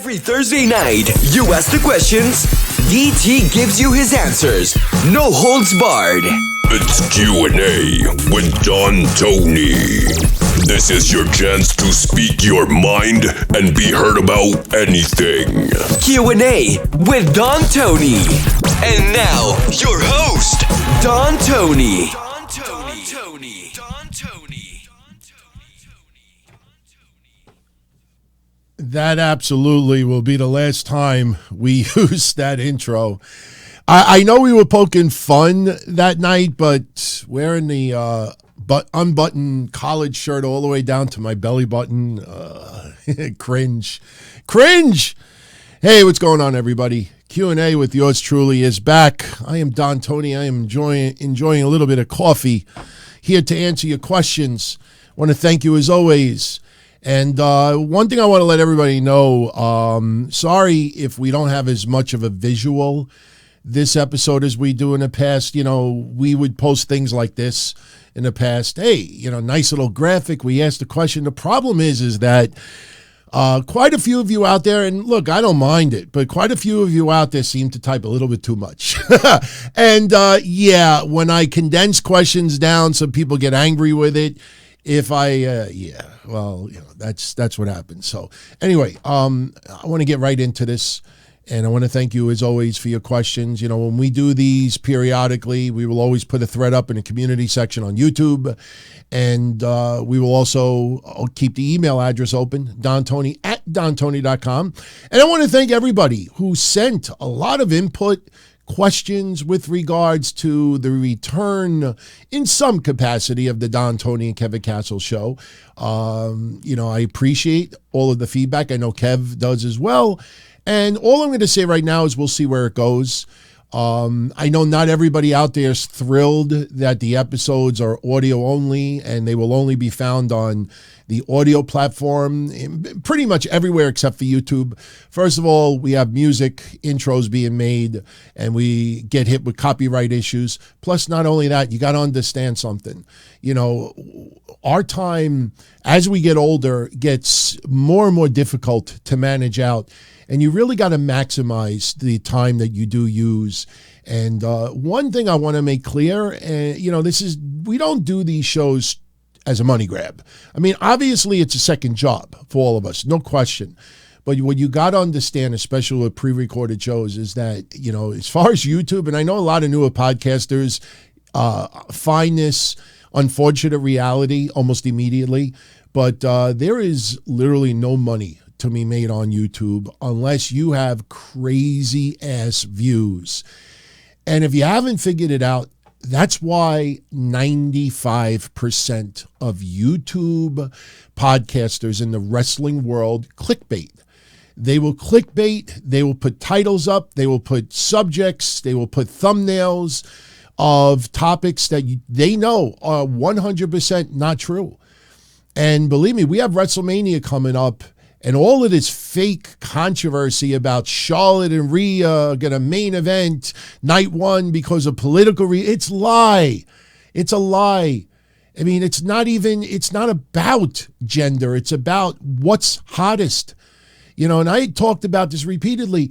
Every Thursday night, you ask the questions, DT gives you his answers. No holds barred. It's Q&A with Don Tony. This is your chance to speak your mind and be heard about anything. Q&A with Don Tony. And now, your host, Don Tony. That absolutely will be the last time we use that intro. I know we were poking fun that night, but wearing the unbuttoned collared shirt all the way down to my belly button, cringe. Hey, what's going on, everybody? Q&A with yours truly is back. I am Don Tony. I am enjoying a little bit of coffee here to answer your questions. I want to thank you as always. And one thing I want to let everybody know, sorry if we don't have as much of a visual this episode as we do in the past. You know, we would post things like this in the past. Hey, you know, nice little graphic. We asked a question. The problem is that quite a few of you out there, and look, I don't mind it, but quite a few of you out there seem to type a little bit too much. And yeah, when I condense questions down, some people get angry with it. If I, well, you know, that's what happens. So anyway, I want to get right into this, and I want to thank you as always for your questions. You know, when we do these periodically, we will always put a thread up in the community section on YouTube, and we will also keep the email address open, dontony@dontony.com. And I want to thank everybody who sent a lot of input, questions with regards to the return in some capacity of the Don Tony and Kevin Castle show. You know, I appreciate all of the feedback. I know Kev does as well. And all I'm going to say right now is we'll see where it goes. I know not everybody out there is thrilled that the episodes are audio only and they will only be found on the audio platform, pretty much everywhere except for YouTube. First of all, we have music intros being made and we get hit with copyright issues. Plus, not only that, you got to understand something. You know, our time as we get older gets more and more difficult to manage out. And you really got to maximize the time that you do use. And one thing I want to make clear, you know, we don't do these shows as a money grab. I mean, obviously it's a second job for all of us, no question. But what you got to understand, especially with pre-recorded shows, is that, you know, as far as YouTube, and I know a lot of newer podcasters find this unfortunate reality almost immediately, but there is literally no money to be made on YouTube unless you have crazy ass views. And if you haven't figured it out, that's why 95% of YouTube podcasters in the wrestling world clickbait. They will clickbait, they will put titles up, they will put subjects, they will put thumbnails of topics that they know are 100% not true. And believe me, we have WrestleMania coming up, and all of this fake controversy about Charlotte and Rhea going to main event night one because of political it's lie. It's a lie. I mean, it's not about gender. It's about what's hottest. You know, and I talked about this repeatedly.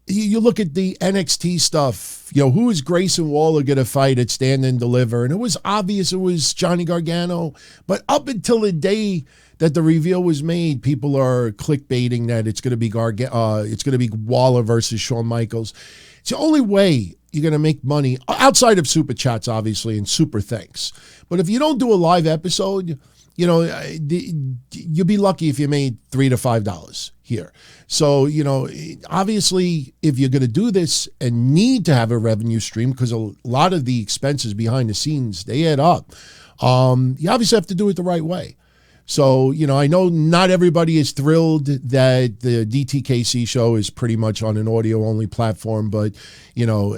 You look at the NXT stuff, you know, who is Grayson Waller going to fight at Stand and Deliver? And it was obvious it was Johnny Gargano. But up until the day that the reveal was made, people are clickbaiting that it's going to be Waller versus Shawn Michaels. It's the only way you're going to make money outside of super chats, obviously, and super thanks. But if you don't do a live episode, you know, you'll be lucky if you made $3 to $5 here. So, you know, obviously, if you're going to do this and need to have a revenue stream, because a lot of the expenses behind the scenes, they add up, you obviously have to do it the right way. So, you know, I know not everybody is thrilled that the DTKC show is pretty much on an audio-only platform, but, you know,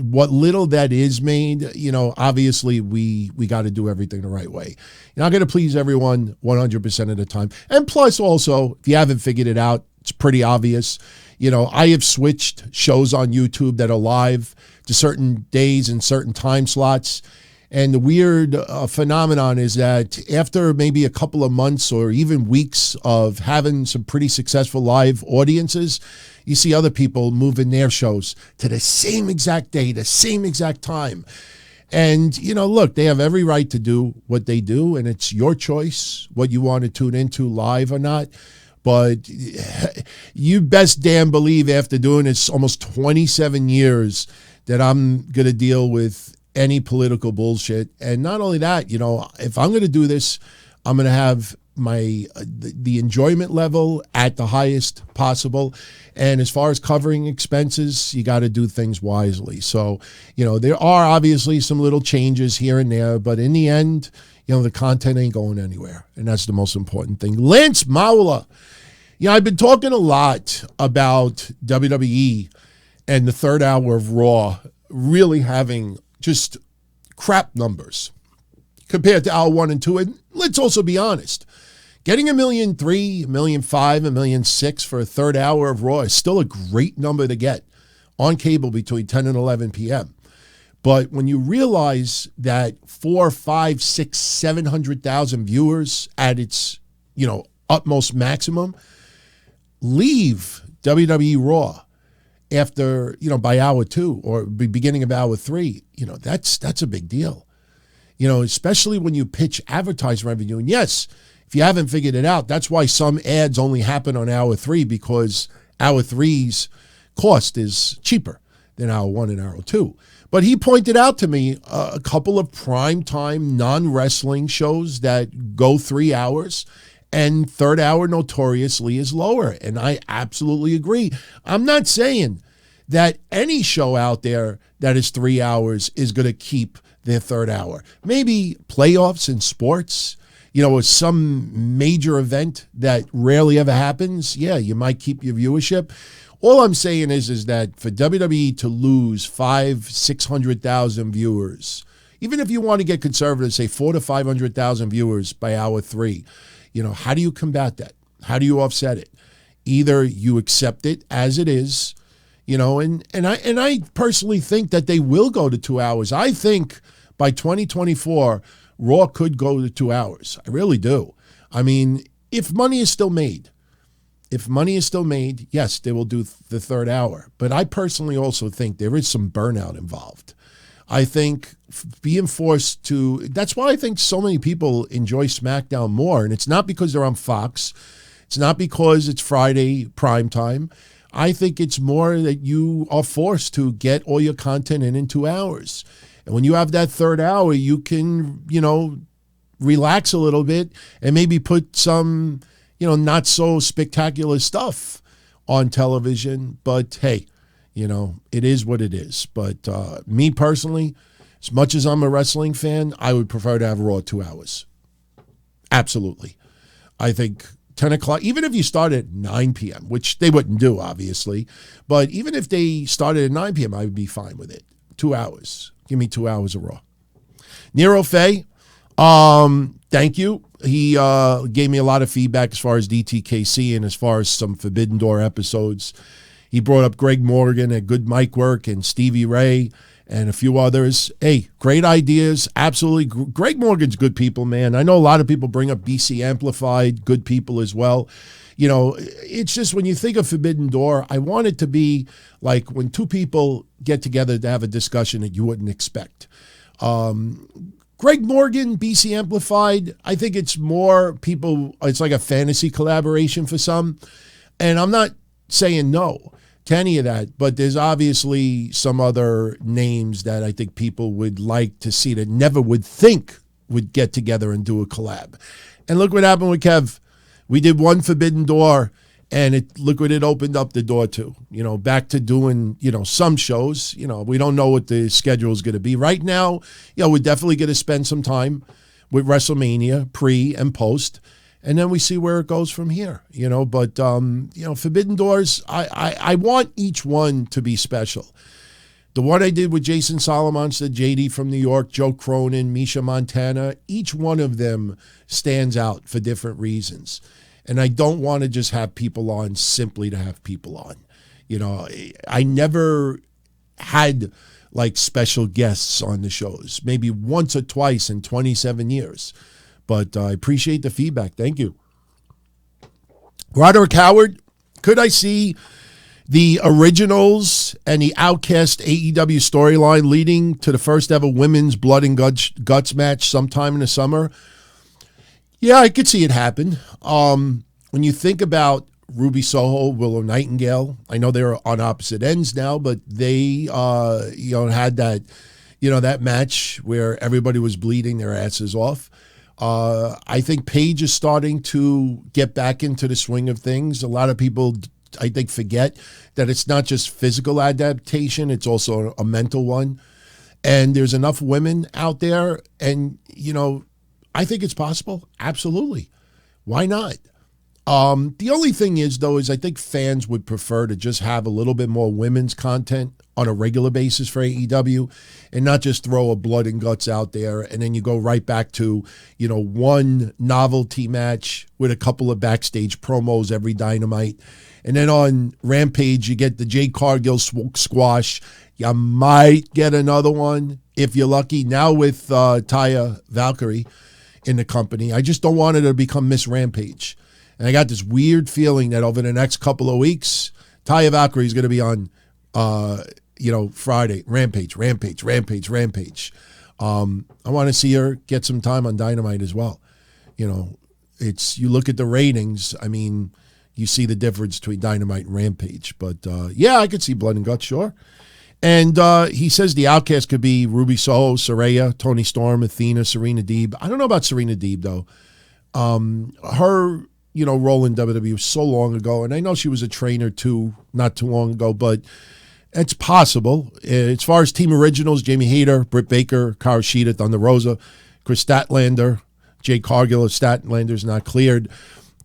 what little that is made, you know, obviously we got to do everything the right way. You're not going to please everyone 100% of the time. And plus also, if you haven't figured it out, it's pretty obvious. You know, I have switched shows on YouTube that are live to certain days and certain time slots. And the weird phenomenon is that after maybe a couple of months or even weeks of having some pretty successful live audiences, you see other people moving their shows to the same exact day, the same exact time. And, look, they have every right to do what they do, and it's your choice what you want to tune into live or not. But you best damn believe after doing this almost 27 years that I'm going to deal with any political bullshit. And not only that, if I'm going to do this, I'm going to have the enjoyment level at the highest possible. And as far as covering expenses, you got to do things wisely. So, there are obviously some little changes here and there, but in the end, the content ain't going anywhere. And that's the most important thing. Lance Maula. I've been talking a lot about WWE and the third hour of Raw really having just crap numbers compared to hour 1 and 2. And let's also be honest. Getting 1,300,000, 1,500,000, 1,600,000 for a third hour of Raw is still a great number to get on cable between 10 and 11 p.m. But when you realize that 4, 5, 6, 700,000 viewers at its, utmost maximum leave WWE Raw after, by hour 2 or beginning of hour 3, that's a big deal. Especially when you pitch advertising revenue. And yes, if you haven't figured it out, that's why some ads only happen on hour 3, because hour 3's cost is cheaper than hour 1 and hour 2. But he pointed out to me a couple of primetime non-wrestling shows that go 3 hours, and third hour notoriously is lower. And I absolutely agree. I'm not saying that any show out there that is 3 hours is going to keep their third hour. Maybe playoffs in sports, or some major event that rarely ever happens. Yeah, you might keep your viewership. All I'm saying is that for WWE to lose 500,000-600,000 viewers, even if you want to get conservative, say 400,000 to 500,000 viewers by hour 3, how do you combat that? How do you offset it? Either you accept it as it is, and I personally think that they will go to 2 hours. I think by 2024, Raw could go to 2 hours. I really do. I mean, if money is still made, yes, they will do the third hour. But I personally also think there is some burnout involved. I think being forced to, that's why I think so many people enjoy SmackDown more. And it's not because they're on Fox. It's not because it's Friday primetime. I think it's more that you are forced to get all your content in 2 hours. And when you have that third hour, you can, relax a little bit and maybe put some, not so spectacular stuff on television. But hey, it is what it is. But me personally, as much as I'm a wrestling fan, I would prefer to have Raw 2 hours. Absolutely. I think 10 o'clock, even if you start at 9 p.m., which they wouldn't do, obviously. But even if they started at 9 p.m., I would be fine with it. 2 hours. Give me 2 hours of Raw. Nero Faye, thank you. He gave me a lot of feedback as far as DTKC and as far as some Forbidden Door episodes. He brought up Greg Morgan at Good Mic Work and Stevie Ray and a few others. Hey, great ideas. Absolutely. Greg Morgan's good people, man. I know a lot of people bring up BC Amplified, good people as well. It's just when you think of Forbidden Door, I want it to be like when two people get together to have a discussion that you wouldn't expect. Greg Morgan, BC Amplified, I think it's more people, it's like a fantasy collaboration for some. And I'm not saying no to any of that, but there's obviously some other names that I think people would like to see that never would think would get together and do a collab. And look what happened with Kev. We did one Forbidden Door, and look what it opened up the door to. Back to doing, some shows. We don't know what the schedule is going to be. Right now, we're definitely going to spend some time with WrestleMania, pre and post, and then we see where it goes from here. But Forbidden Doors, I want each one to be special. The one I did with Jason Solomonster, JD from New York, Joe Cronin, Misha Montana, each one of them stands out for different reasons. And I don't want to just have people on simply to have people on. I never had like special guests on the shows, maybe once or twice in 27 years. But I appreciate the feedback. Thank you. Roderick Howard, could I see the originals and the Outcast AEW storyline leading to the first ever women's blood and guts match sometime in the summer? Yeah, I could see it happen. When you think about Ruby Soho, Willow Nightingale, I know they're on opposite ends now, but they had that, that match where everybody was bleeding their asses off. I think Paige is starting to get back into the swing of things. A lot of people, I think, forget that it's not just physical adaptation, it's also a mental one. And there's enough women out there, and, I think it's possible. Absolutely. Why not? The only thing is, though, is I think fans would prefer to just have a little bit more women's content on a regular basis for AEW and not just throw a blood and guts out there and then you go right back to, one novelty match with a couple of backstage promos every Dynamite. And then on Rampage, you get the Jade Cargill squash. You might get another one if you're lucky. Now with Taya Valkyrie in the company, I just don't want it to become Miss Rampage. And I got this weird feeling that over the next couple of weeks, Taya Valkyrie is going to be on, Friday. Rampage. I want to see her get some time on Dynamite as well. You look at the ratings. I mean, you see the difference between Dynamite and Rampage. But, I could see Blood and Guts, sure. And he says the Outcast could be Ruby Soho, Saraya, Toni Storm, Athena, Serena Deeb. I don't know about Serena Deeb, though. Her role in WWE was so long ago, and I know she was a trainer too, not too long ago, but it's possible. As far as team originals, Jamie Hayter, Britt Baker, Kara Sheeta, Thunder Rosa, Chris Statlander, Jade Cargill. Statlander's not cleared.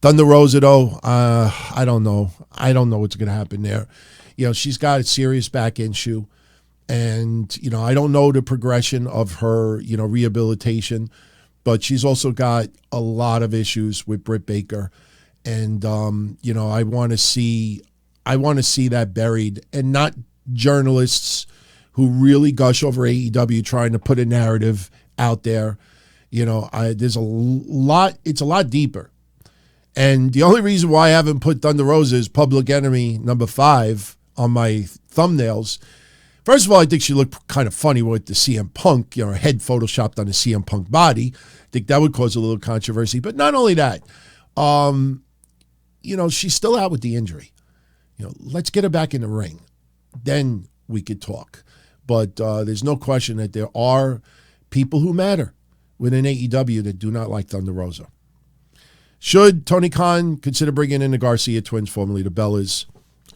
Thunder Rosa, though, I don't know. I don't know what's going to happen there. She's got a serious back issue, and, I don't know the progression of her, rehabilitation. But she's also got a lot of issues with Britt Baker, and I want to see that buried, and not journalists who really gush over AEW trying to put a narrative out there. There's a lot. It's a lot deeper, and the only reason why I haven't put Thunder Rosa as Public Enemy number 5 on my thumbnails. First of all, I think she looked kind of funny with the CM Punk, her head photoshopped on the CM Punk body. I think that would cause a little controversy. But not only that, she's still out with the injury. Let's get her back in the ring. Then we could talk. But there's no question that there are people who matter within AEW that do not like Thunder Rosa. Should Tony Khan consider bringing in the Garcia twins, formerly the Bellas?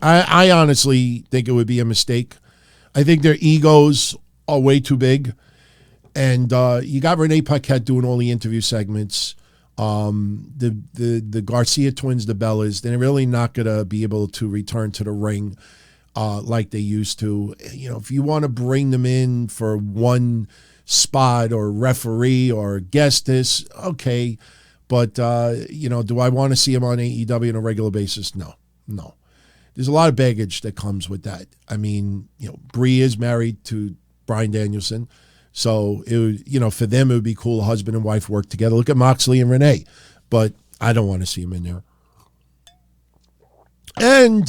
I honestly think it would be a mistake. I think their egos are way too big. And you got Renee Paquette doing all the interview segments. The Garcia twins, the Bellas, they're really not going to be able to return to the ring like they used to. If you want to bring them in for one spot or referee or guest this, okay. But, do I want to see them on AEW on a regular basis? No. There's a lot of baggage that comes with that. I mean, Brie is married to Bryan Danielson. So, it would, for them, it would be cool. Husband and wife work together. Look at Moxley and Renee. But I don't want to see them in there. And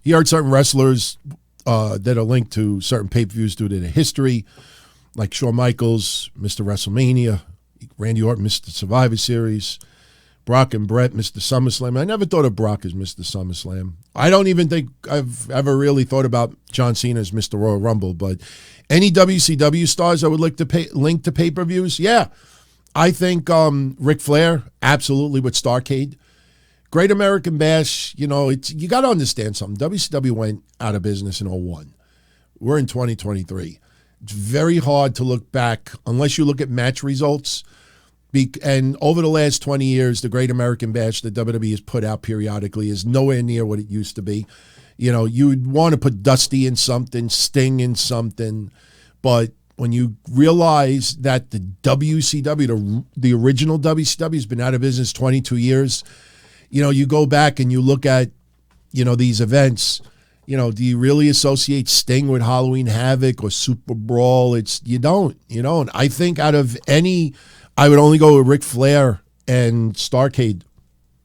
he heard certain wrestlers that are linked to certain pay-per-views due to their history, like Shawn Michaels, Mr. WrestleMania, Randy Orton, Mr. Survivor Series, Brock and Brett, Mr. SummerSlam. I never thought of Brock as Mr. SummerSlam. I don't even think I've ever really thought about John Cena as Mr. Royal Rumble, but any WCW stars I would link to pay-per-views, yeah. I think Ric Flair, absolutely, with Starrcade. Great American Bash, you got to understand something. WCW went out of business in 2001. We're in 2023. It's very hard to look back, unless you look at match results. And over the last 20 years, the Great American Bash that WWE has put out periodically is nowhere near what it used to be. You'd want to put Dusty in something, Sting in something, but when you realize that the WCW, the original WCW, has been out of business 22 years, you go back and you look at, these events, Do you really associate Sting with Halloween Havoc or Super Brawl? You don't. I think out of any, I would only go with Ric Flair and Starrcade.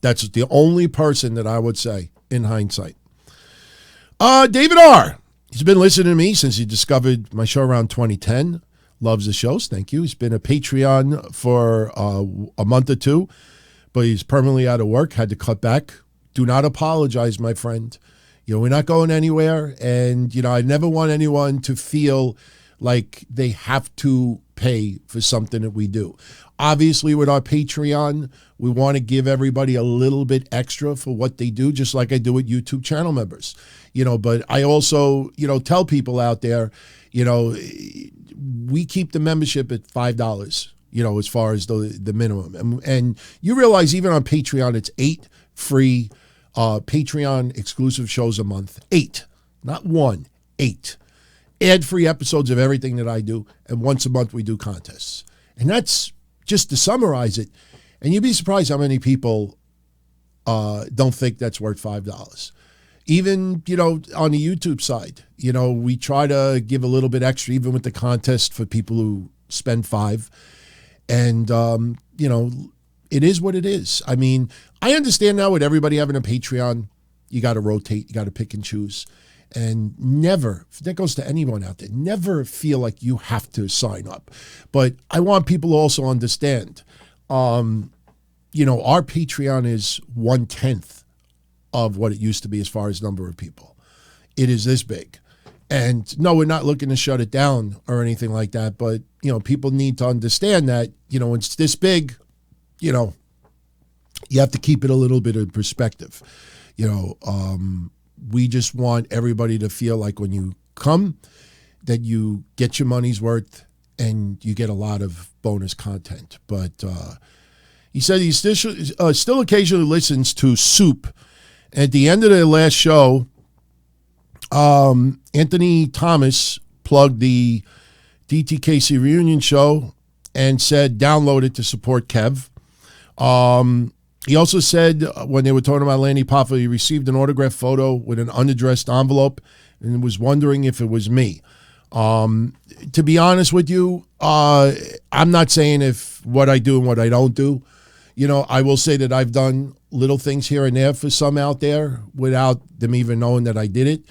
That's the only person that I would say in hindsight. David R. He's been listening to me since he discovered my show around 2010. Loves the shows. Thank you. He's been a Patreon for a month or two, but he's permanently out of work, had to cut back. Do not apologize, my friend. We're not going anywhere, and, I never want anyone to feel like they have to pay for something that we do. Obviously, with our Patreon, we want to give everybody a little bit extra for what they do, just like I do with YouTube channel members. But I also, tell people out there, we keep the membership at $5, as far as the minimum. And you realize even on Patreon, it's 8 free Patreon exclusive shows a month. 8, not 1, 8. Ad-free episodes of everything that I do, and once a month we do contests. And that's just to summarize it. And you'd be surprised how many people don't think that's worth $5. Even, on the YouTube side, we try to give a little bit extra, even with the contest for people who spend $5. And, it is what it is. I mean, I understand now with everybody having a Patreon, you got to rotate, you got to pick and choose. And never, that goes to anyone out there, never feel like you have to sign up. But I want people to also understand, our Patreon is 1/10 of what it used to be as far as number of people. It is this big. And no, we're not looking to shut it down or anything like that. But, people need to understand that, it's this big, you have to keep it a little bit in perspective. We just want everybody to feel like when you come that you get your money's worth and you get a lot of bonus content. But he said he still occasionally listens to Soup. At the end of the last show, Anthony Thomas plugged the DTKC reunion show and said download it to support Kev. He also said when they were talking about Lanny Poffo, he received an autographed photo with an unaddressed envelope and was wondering if it was me. To be honest with you, I'm not saying if what I do and what I don't do. I will say that I've done little things here and there for some out there without them even knowing that I did it.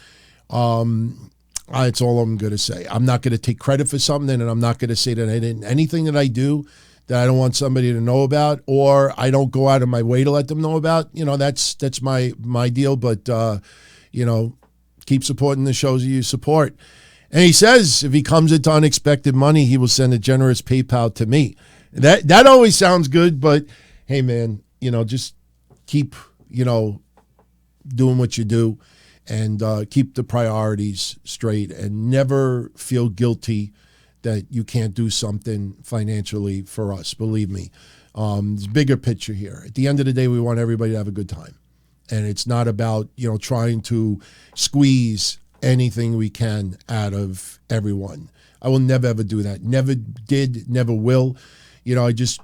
That's all I'm going to say. I'm not going to take credit for something, and I'm not going to say that I didn't. Anything that I do that I don't want somebody to know about, or I don't go out of my way to let them know about, that's my deal. But, keep supporting the shows you support. And he says if he comes into unexpected money, he will send a generous PayPal to me. That always sounds good, but hey, man, just keep, doing what you do and keep the priorities straight and never feel guilty that you can't do something financially for us. Believe me, there's a bigger picture here. At the end of the day, we want everybody to have a good time. And it's not about, trying to squeeze anything we can out of everyone. I will never, ever do that. Never did, never will.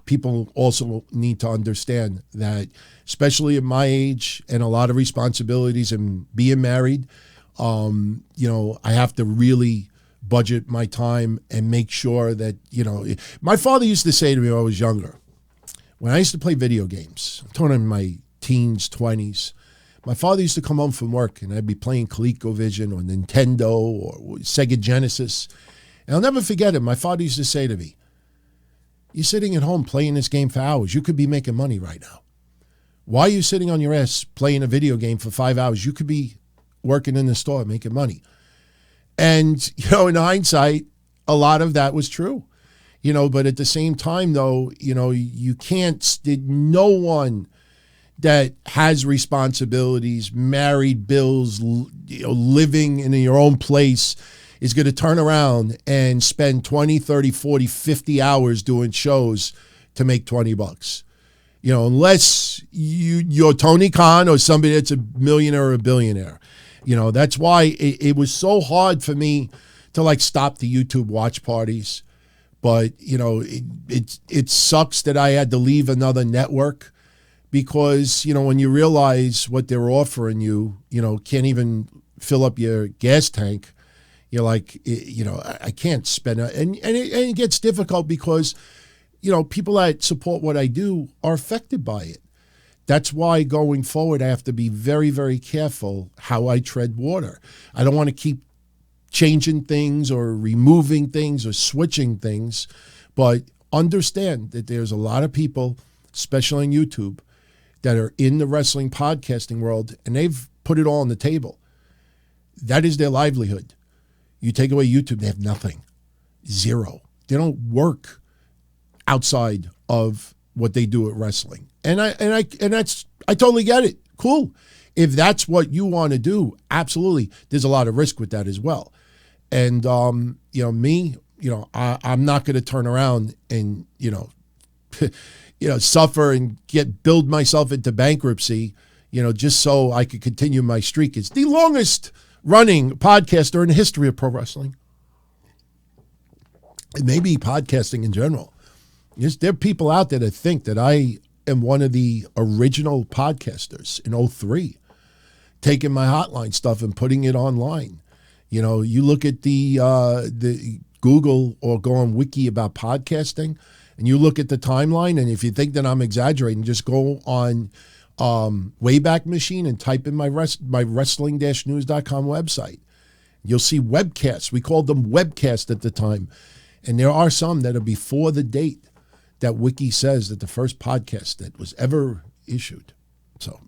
People also need to understand that, especially at my age and a lot of responsibilities and being married, I have to really budget my time and make sure that, my father used to say to me when I was younger, when I used to play video games, I'm talking in my teens, 20s, my father used to come home from work and I'd be playing ColecoVision or Nintendo or Sega Genesis. And I'll never forget it. My father used to say to me, you're sitting at home playing this game for hours. You could be making money right now. Why are you sitting on your ass playing a video game for 5 hours? You could be working in the store making money. And, in hindsight, a lot of that was true. But at the same time, though, you can't, no one that has responsibilities, married, bills, living in your own place is going to turn around and spend 20, 30, 40, 50 hours doing shows to make $20. Unless you're Tony Khan or somebody that's a millionaire or a billionaire. That's why it was so hard for me to stop the YouTube watch parties. But, it sucks that I had to leave another network because, when you realize what they're offering you, can't even fill up your gas tank, you're like, I can't spend it. And it gets difficult because, people that support what I do are affected by it. That's why going forward, I have to be very, very careful how I tread water. I don't want to keep changing things or removing things or switching things, but understand that there's a lot of people, especially on YouTube, that are in the wrestling podcasting world, and they've put it all on the table. That is their livelihood. You take away YouTube, they have nothing. Zero. They don't work outside of what they do at wrestling. And I totally get it. Cool. If that's what you want to do, absolutely. There's a lot of risk with that as well. And me, I'm not going to turn around and suffer and build myself into bankruptcy, just so I could continue my streak. It's the longest running podcaster in the history of pro wrestling. It may be podcasting in general. There are people out there that think that I am one of the original podcasters in 2003, taking my hotline stuff and putting it online. You look at the Google or go on Wiki about podcasting, and you look at the timeline, and if you think that I'm exaggerating, just go on Wayback Machine and type in my wrestling-news.com website. You'll see webcasts. We called them webcasts at the time. And there are some that are before the date that Wiki says that the first podcast that was ever issued. So,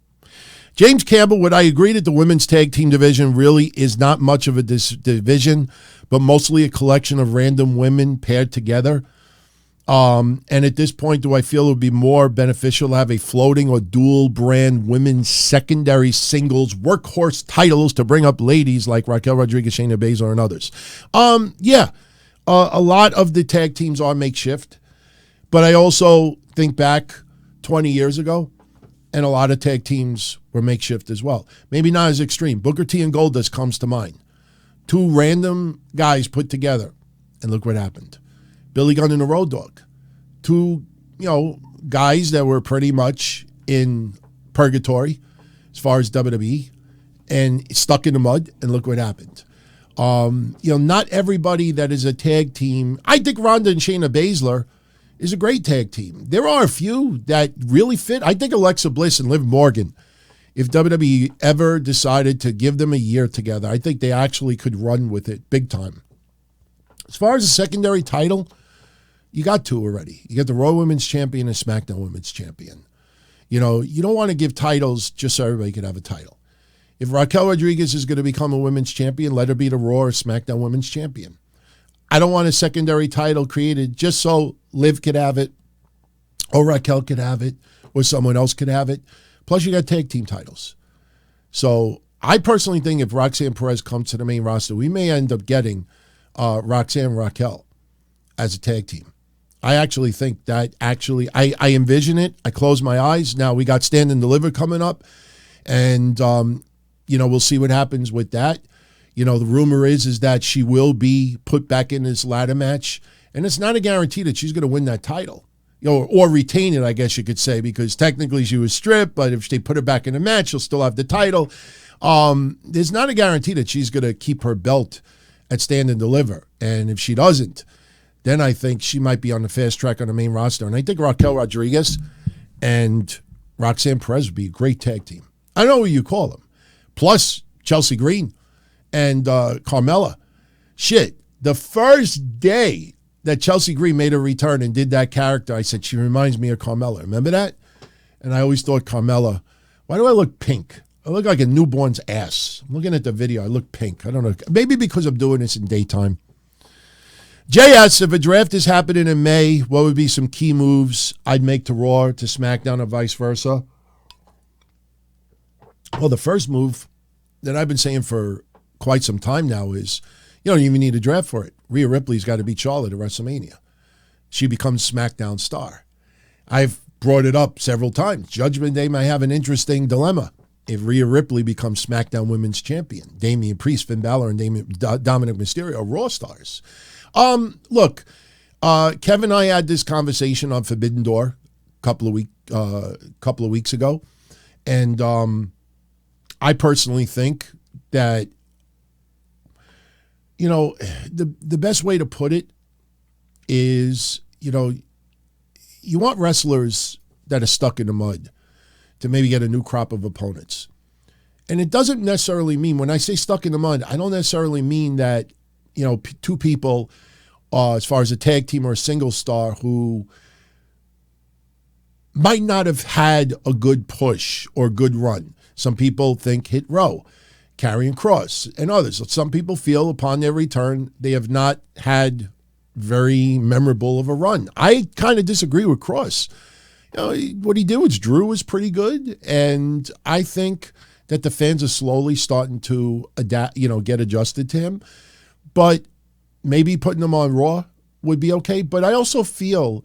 James Campbell, would I agree that the women's tag team division really is not much of a division, but mostly a collection of random women paired together? And at this point, do I feel it would be more beneficial to have a floating or dual brand women's secondary singles workhorse titles to bring up ladies like Raquel Rodriguez, Shayna Baszler, and others? A lot of the tag teams are makeshift, but I also think back 20 years ago, and a lot of tag teams were makeshift as well. Maybe not as extreme. Booker T and Goldust comes to mind. Two random guys put together, and look what happened. Billy Gunn and the Road Dogg. Two, guys that were pretty much in purgatory as far as WWE and stuck in the mud, and look what happened. Not everybody that is a tag team. I think Ronda and Shayna Baszler is a great tag team. There are a few that really fit. I think Alexa Bliss and Liv Morgan, if WWE ever decided to give them a year together, I think they actually could run with it big time. As far as a secondary title, you got two already. You got the Raw Women's Champion and SmackDown Women's Champion. You don't want to give titles just so everybody can have a title. If Raquel Rodriguez is going to become a women's champion, let her be the Raw or SmackDown Women's Champion. I don't want a secondary title created just so Liv could have it, or Raquel could have it, or someone else could have it. Plus, you got tag team titles. So I personally think if Roxanne Perez comes to the main roster, we may end up getting Roxanne and Raquel as a tag team. I actually think that I envision it. I close my eyes. Now we got Stand and Deliver coming up, and we'll see what happens with that. The rumor is that she will be put back in this ladder match, and it's not a guarantee that she's going to win that title, or retain it, I guess you could say, because technically she was stripped, but if they put her back in the match, she'll still have the title. There's not a guarantee that she's going to keep her belt at Stand and Deliver, and if she doesn't, then I think she might be on the fast track on the main roster, and I think Raquel Rodriguez and Roxanne Perez would be a great tag team. I don't know what you call them. Plus Chelsea Green and Carmella. Shit, the first day that Chelsea Green made a return and did that character, I said, she reminds me of Carmella. Remember that? And I always thought, Carmella, why do I look pink? I look like a newborn's ass. I'm looking at the video. I look pink. I don't know. Maybe because I'm doing this in daytime. JS, if a draft is happening in May, what would be some key moves I'd make to Raw, to SmackDown, or vice versa? Well, the first move that I've been saying for quite some time now is you don't even need a draft for it. Rhea Ripley's got to beat Charlotte at WrestleMania. She becomes SmackDown star. I've brought it up several times. Judgment Day might have an interesting dilemma if Rhea Ripley becomes SmackDown Women's Champion. Damian Priest, Finn Balor, and Dominic Mysterio are Raw stars. Look, Kevin and I had this conversation on Forbidden Door a couple of weeks ago, and I personally think that the best way to put it is, you want wrestlers that are stuck in the mud to maybe get a new crop of opponents. And it doesn't necessarily mean, when I say stuck in the mud, I don't necessarily mean that, two people, as far as a tag team or a single star, who might not have had a good push or good run. Some people think Hit Row, Karrion Kross, and others. Some people feel upon their return they have not had very memorable of a run. I kind of disagree with Kross. What he did with Drew was pretty good, and I think that the fans are slowly starting to adapt, get adjusted to him. But maybe putting him on Raw would be okay. But I also feel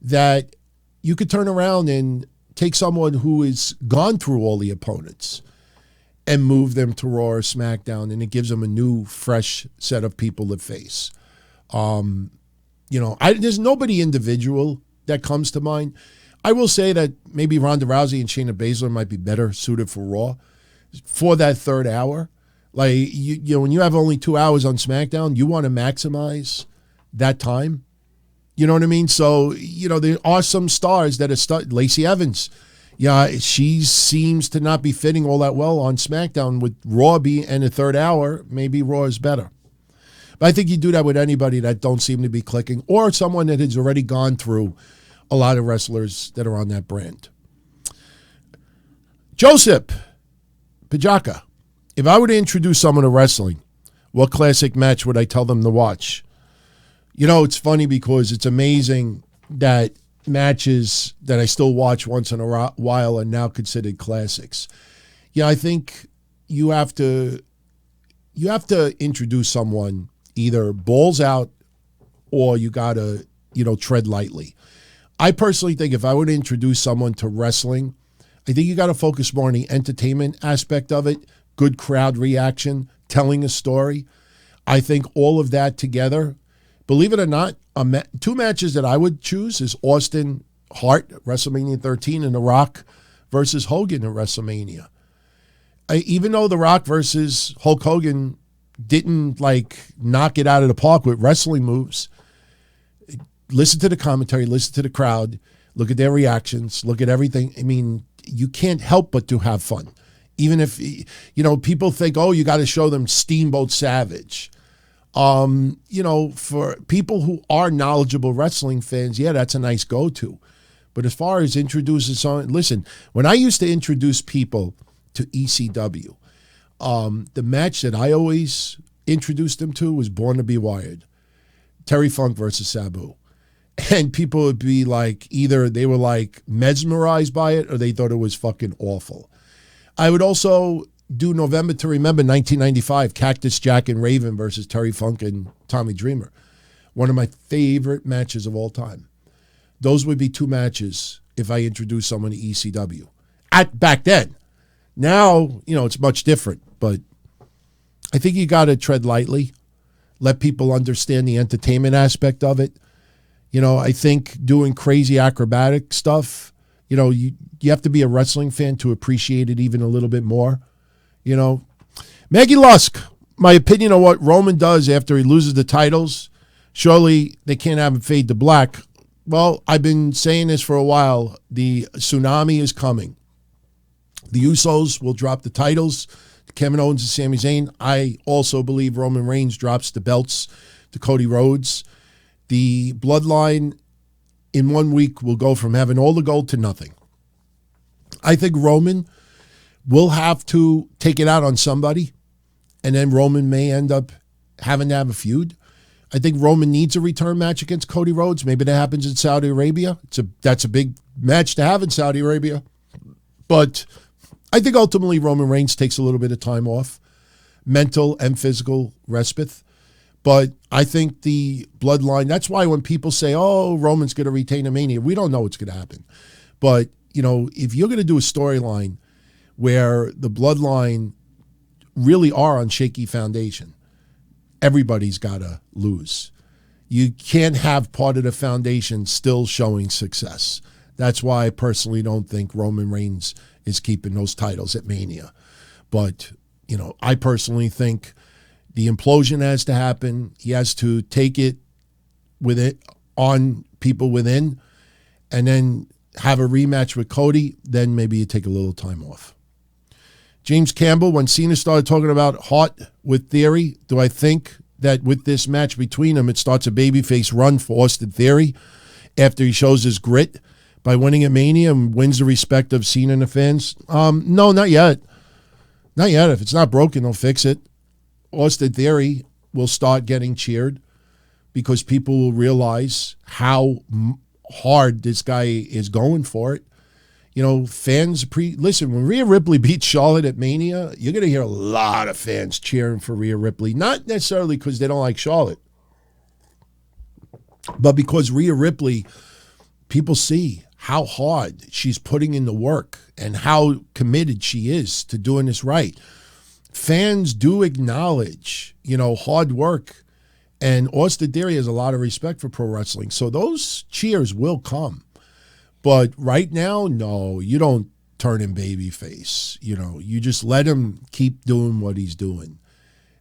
that you could turn around and take someone who has gone through all the opponents and move them to Raw or SmackDown, and it gives them a new, fresh set of people to face. There's nobody individual that comes to mind. I will say that maybe Ronda Rousey and Shayna Baszler might be better suited for Raw for that third hour. Like, when you have only 2 hours on SmackDown, you want to maximize that time. You know what I mean? So, there are some stars that are Lacey Evans. Yeah, she seems to not be fitting all that well on SmackDown. With Raw being in the third hour, maybe Raw is better. But I think you do that with anybody that don't seem to be clicking, or someone that has already gone through a lot of wrestlers that are on that brand. Joseph Pajaka, if I were to introduce someone to wrestling, what classic match would I tell them to watch? It's funny because it's amazing that matches that I still watch once in a while are now considered classics. I think you have to introduce someone either balls out or you got to, tread lightly. I personally think if I were to introduce someone to wrestling, I think you got to focus more on the entertainment aspect of it, good crowd reaction, telling a story. I think all of that together, believe it or not, two matches that I would choose is Austin Hart, WrestleMania 13, and The Rock versus Hogan at WrestleMania. Even though The Rock versus Hulk Hogan didn't knock it out of the park with wrestling moves, listen to the commentary, listen to the crowd, look at their reactions, look at everything. I mean, you can't help but to have fun. Even if, people think, oh, you got to show them Steamboat Savage. For people who are knowledgeable wrestling fans, yeah, that's a nice go-to. But as far as introducing someone, listen, when I used to introduce people to ECW, the match that I always introduced them to was Born to Be Wired. Terry Funk versus Sabu. And people would be either they were mesmerized by it or they thought it was fucking awful. I would also do November to Remember 1995, Cactus Jack and Raven versus Terry Funk and Tommy Dreamer. One of my favorite matches of all time. Those would be two matches if I introduced someone to ECW. Back then. Now, it's much different, but I think you got to tread lightly, let people understand the entertainment aspect of it. I think doing crazy acrobatic stuff, you have to be a wrestling fan to appreciate it even a little bit more. Maggie Lusk, my opinion on what Roman does after he loses the titles, surely they can't have him fade to black. Well, I've been saying this for a while. The tsunami is coming. The Usos will drop the titles to Kevin Owens and Sami Zayn. I also believe Roman Reigns drops the belts to Cody Rhodes. The Bloodline in 1 week will go from having all the gold to nothing. I think Roman will have to take it out on somebody, and then Roman may end up having to have a feud. I think Roman needs a return match against Cody Rhodes. Maybe that happens in Saudi Arabia. That's a big match to have in Saudi Arabia. But I think ultimately Roman Reigns takes a little bit of time off, mental and physical respite. But I think the Bloodline, that's why when people say, oh, Roman's going to retain a Mania, we don't know what's going to happen. But, if you're going to do a storyline where the Bloodline really are on shaky foundation, everybody's got to lose. You can't have part of the foundation still showing success. That's why I personally don't think Roman Reigns is keeping those titles at Mania. But, I personally think The implosion has to happen. He has to take it with it on people within, and then have a rematch with Cody. Then maybe you take a little time off. James Campbell, when Cena started talking about Hart with Theory, do I think that with this match between them, it starts a babyface run for Austin Theory after he shows his grit by winning at Mania and wins the respect of Cena and the fans? No, not yet. Not yet. If it's not broken, they'll fix it. Austin Theory will start getting cheered because people will realize how hard this guy is going for it. You know, fans listen, when Rhea Ripley beat Charlotte at Mania, you're going to hear a lot of fans cheering for Rhea Ripley. Not necessarily because they don't like Charlotte, but because Rhea Ripley, people see how hard she's putting in the work and how committed she is to doing this right. Fans do acknowledge, hard work. And Austin Theory has a lot of respect for pro wrestling. So those cheers will come. But right now, no, you don't turn him babyface. You just let him keep doing what he's doing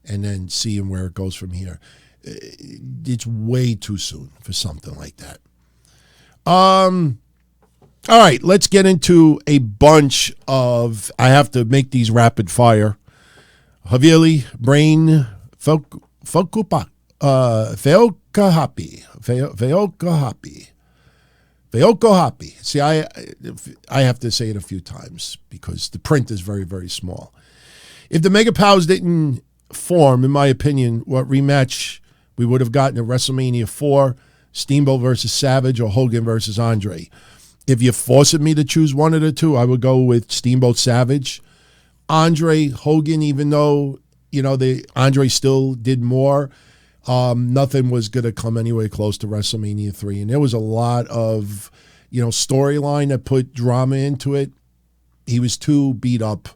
and then see him where it goes from here. It's way too soon for something like that. All right, let's get into a bunch of, I have to make these rapid fire. Havili, Brain, Feokahapi. See, I have to say it a few times because the print is very, very small. If the Mega Powers didn't form, in my opinion, what rematch we would have gotten at WrestleMania 4, Steamboat versus Savage or Hogan versus Andre. If you're forcing me to choose one of the two, I would go with Steamboat Savage. Andre, Hogan, even though, Andre still did more, nothing was going to come anywhere close to WrestleMania 3. And there was a lot of, storyline that put drama into it. He was too beat up.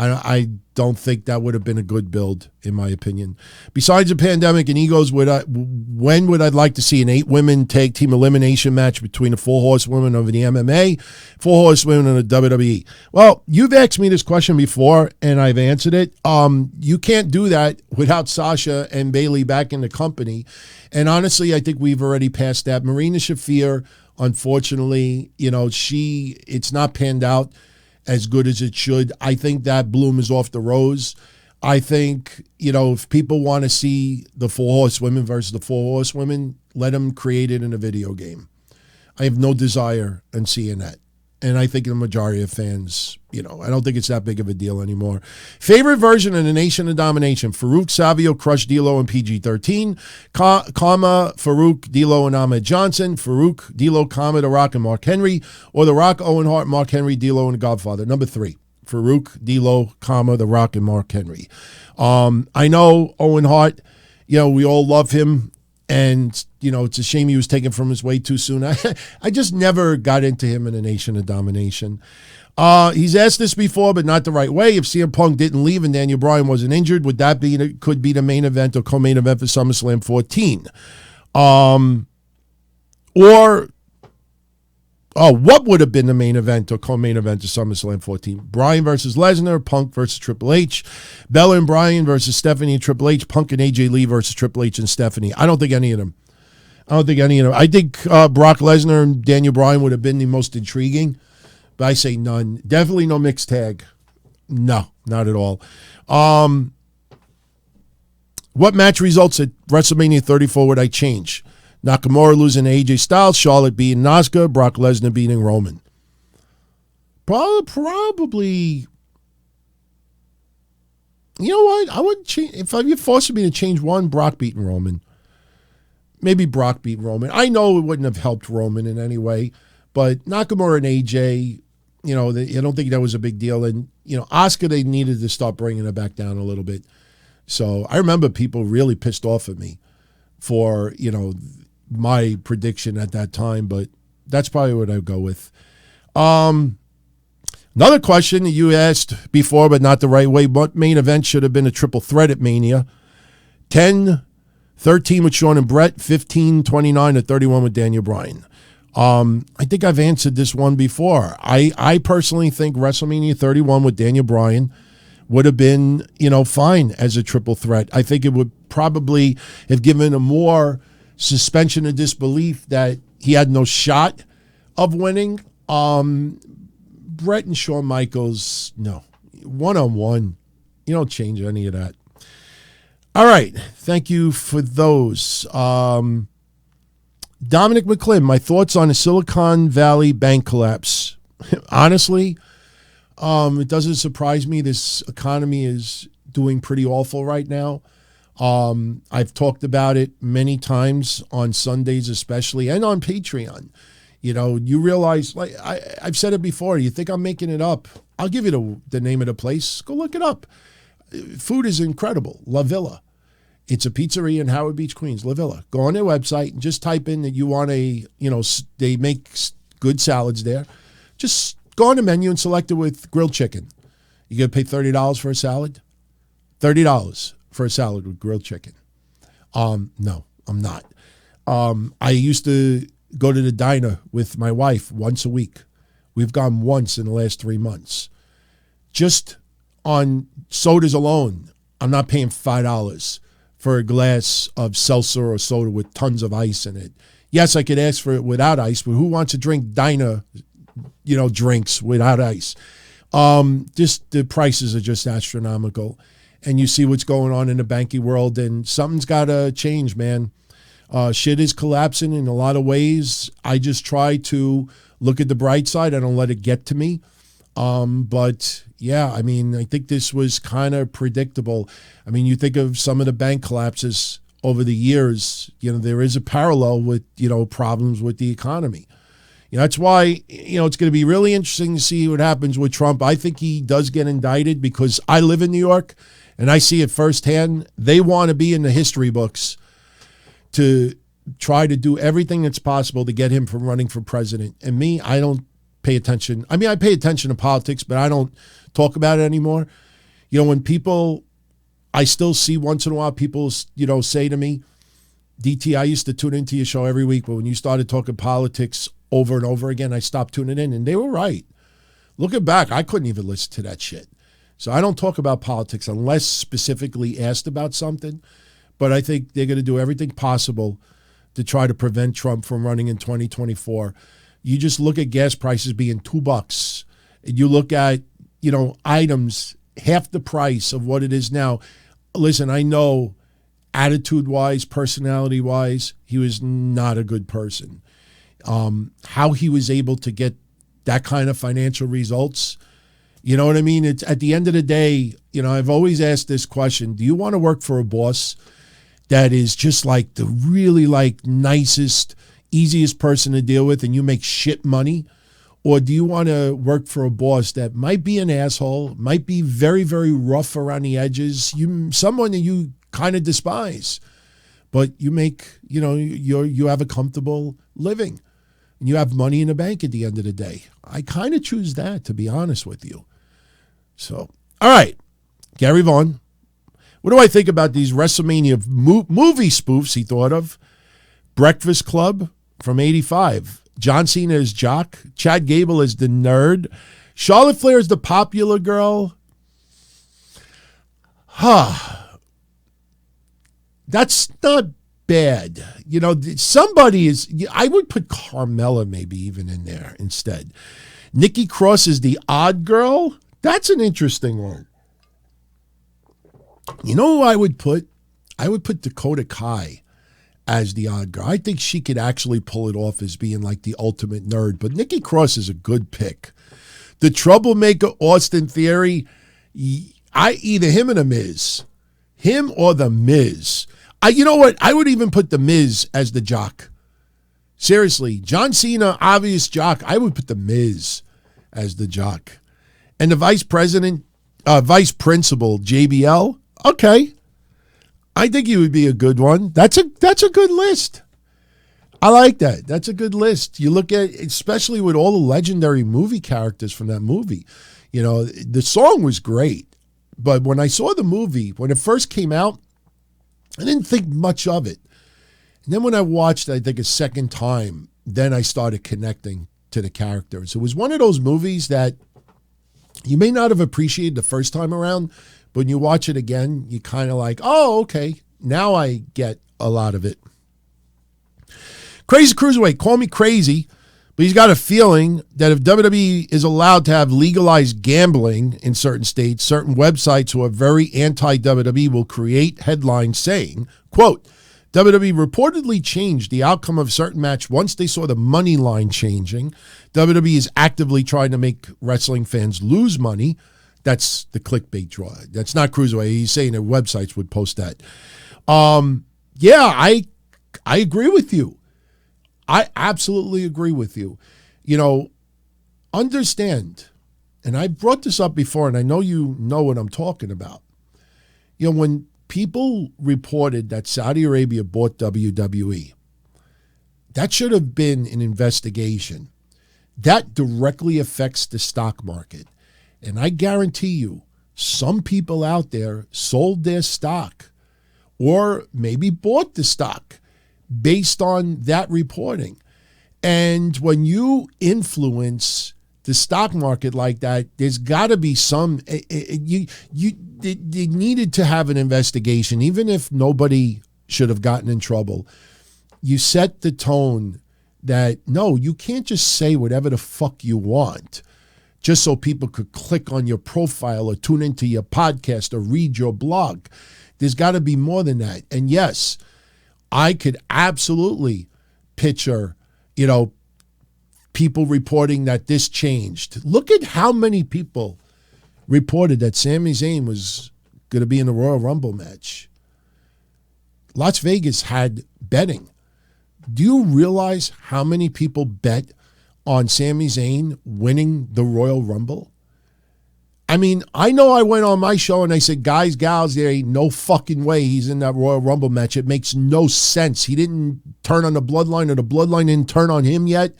I don't think that would have been a good build, in my opinion. Besides the pandemic and egos, when would I like to see an 8-women tag team elimination match between the 4 horsewomen of the MMA, 4 horsewomen of the WWE? Well, you've asked me this question before, and I've answered it. You can't do that without Sasha and Bayley back in the company. And honestly, I think we've already passed that. Marina Shafir, unfortunately, it's not panned out as good as it should. I think that bloom is off the rose. I think, if people want to see the 4 horsewomen versus the 4 horsewomen, let them create it in a video game. I have no desire in seeing that. And I think the majority of fans, I don't think it's that big of a deal anymore. Favorite version of the Nation of Domination: Farouk, Savio, Crush, D'Lo, and PG-13. Kama, Farouk, D'Lo, and Ahmed Johnson. Farouk, D'Lo, Kama, The Rock, and Mark Henry. Or The Rock, Owen Hart, Mark Henry, D'Lo, and The Godfather. Number 3, Farouk, D'Lo, Kama, The Rock, and Mark Henry. I know Owen Hart, we all love him. And, it's a shame he was taken from his way too soon. I just never got into him in a Nation of Domination. He's asked this before, but not the right way. If CM Punk didn't leave and Daniel Bryan wasn't injured, would that could be the main event or co-main event for SummerSlam 14? What would have been the main event or co-main event of SummerSlam 14? Bryan versus Lesnar, Punk versus Triple H, Bella and Bryan versus Stephanie and Triple H, Punk and AJ Lee versus Triple H and Stephanie. I don't think any of them. I think Brock Lesnar and Daniel Bryan would have been the most intriguing, but I say none. Definitely no mixed tag. No, not at all. What match results at WrestleMania 34 would I change? Nakamura losing to AJ Styles, Charlotte beating Asuka, Brock Lesnar beating Roman. Probably. You know what? I wouldn't change. If you're forcing me to change one, Brock beating Roman. Maybe Brock beat Roman. I know it wouldn't have helped Roman in any way, but Nakamura and AJ, I don't think that was a big deal. And, Asuka, they needed to start bringing her back down a little bit. So I remember people really pissed off at me for, my prediction at that time, but that's probably what I'd go with. Another question that you asked before, but not the right way. What main event should have been a triple threat at Mania? 10, 13 with Shawn and Brett, 15, 29, or 31 with Daniel Bryan. I think I've answered this one before. I personally think WrestleMania 31 with Daniel Bryan would have been, fine as a triple threat. I think it would probably have given a more suspension of disbelief that he had no shot of winning. Brett and Shawn Michaels, no. One-on-one, you don't change any of that. All right. Thank you for those. Dominic McClin, my thoughts on the Silicon Valley bank collapse. Honestly, it doesn't surprise me. This economy is doing pretty awful right now. I've talked about it many times on Sundays especially, and on Patreon. You realize, like I've said it before, you think I'm making it up. I'll give you the name of the place. Go look it up. Food is incredible. La Villa. It's a pizzeria in Howard Beach, Queens. La Villa. Go on their website and just type in that you want they make good salads there. Just go on the menu and select it with grilled chicken. You going to pay $30 for a salad? $30 for a salad with grilled chicken. No, I'm not. I used to go to the diner with my wife once a week. We've gone once in the last 3 months. Just on sodas alone, I'm not paying $5 for a glass of seltzer or soda with tons of ice in it. Yes, I could ask for it without ice, but who wants to drink diner, drinks without ice? Just the prices are just astronomical. And you see what's going on in the banking world, and something's got to change, man. Shit is collapsing in a lot of ways. I just try to look at the bright side. I don't let it get to me. But yeah, I think this was kind of predictable. You think of some of the bank collapses over the years, there is a parallel with, problems with the economy. That's why, it's going to be really interesting to see what happens with Trump. I think he does get indicted because I live in New York and I see it firsthand. They want to be in the history books to try to do everything that's possible to get him from running for president. And me, I don't pay attention. I pay attention to politics, but I don't talk about it anymore. When people, I still see once in a while people, say to me, DT, I used to tune into your show every week, but when you started talking politics over and over again, I stopped tuning in. And they were right. Looking back, I couldn't even listen to that shit. So I don't talk about politics unless specifically asked about something. But I think they're going to do everything possible to try to prevent Trump from running in 2024. You just look at gas prices being $2. You look at, items half the price of what it is now. Listen, I know attitude-wise, personality-wise, he was not a good person. How he was able to get that kind of financial results, you know what I mean? It's at the end of the day, I've always asked this question: do you want to work for a boss that is just like the really nicest, easiest person to deal with and you make shit money? Or do you want to work for a boss that might be an asshole, might be very, very rough around the edges, someone that you kind of despise, but you make, you have a comfortable living and you have money in the bank at the end of the day? I kind of choose that, to be honest with you. So, all right, Gary Vaughn. What do I think about these WrestleMania movie spoofs he thought of? Breakfast Club from 85. John Cena as Jock. Chad Gable as the nerd. Charlotte Flair as the popular girl. That's not bad. Somebody is, I would put Carmella maybe even in there instead. Nikki Cross is the odd girl. That's an interesting one. You know who I would put? I would put Dakota Kai as the odd girl. I think she could actually pull it off as being like the ultimate nerd. But Nikki Cross is a good pick. The troublemaker Austin Theory, either him or The Miz. Him or The Miz. You know what? I would even put The Miz as the jock. Seriously, John Cena, obvious jock. I would put The Miz as the jock. And the vice principal, JBL. Okay. I think he would be a good one. That's a good list. I like that. That's a good list. You look at, especially with all the legendary movie characters from that movie. The song was great. But when I saw the movie, when it first came out, I didn't think much of it. And then when I watched it, I think a second time, then I started connecting to the characters. It was one of those movies that You may not have appreciated the first time around, but when you watch it again, you kind of like, oh, okay, now I get a lot of it. Crazy Cruiserweight, call me crazy, but he's got a feeling that if WWE is allowed to have legalized gambling in certain states, certain websites who are very anti-WWE will create headlines saying, quote, WWE reportedly changed the outcome of a certain match once they saw the money line changing. WWE is actively trying to make wrestling fans lose money. That's the clickbait draw. That's not Cruiserweight. He's saying their websites would post that. Yeah, I agree with you. I absolutely agree with you. You know, understand, and I brought this up before, and I know you know what I'm talking about. You know, when people reported that Saudi Arabia bought WWE, that should have been an investigation. That directly affects the stock market. And I guarantee you, some people out there sold their stock or maybe bought the stock based on that reporting. And when you influence the stock market like that, there's got to be some, you needed to have an investigation, even if nobody should have gotten in trouble. You set the tone that, no, you can't just say whatever the fuck you want just so people could click on your profile or tune into your podcast or read your blog. There's got to be more than that. And yes, I could absolutely picture, you know, people reporting that this changed. Look at how many people reported that Sami Zayn was going to be in the Royal Rumble match. Las Vegas had betting. Do you realize how many people bet on Sami Zayn winning the Royal Rumble? I mean, I know I went on my show and I said, guys, gals, there ain't no fucking way he's in that Royal Rumble match. It makes no sense. He didn't turn on the Bloodline or the Bloodline didn't turn on him yet.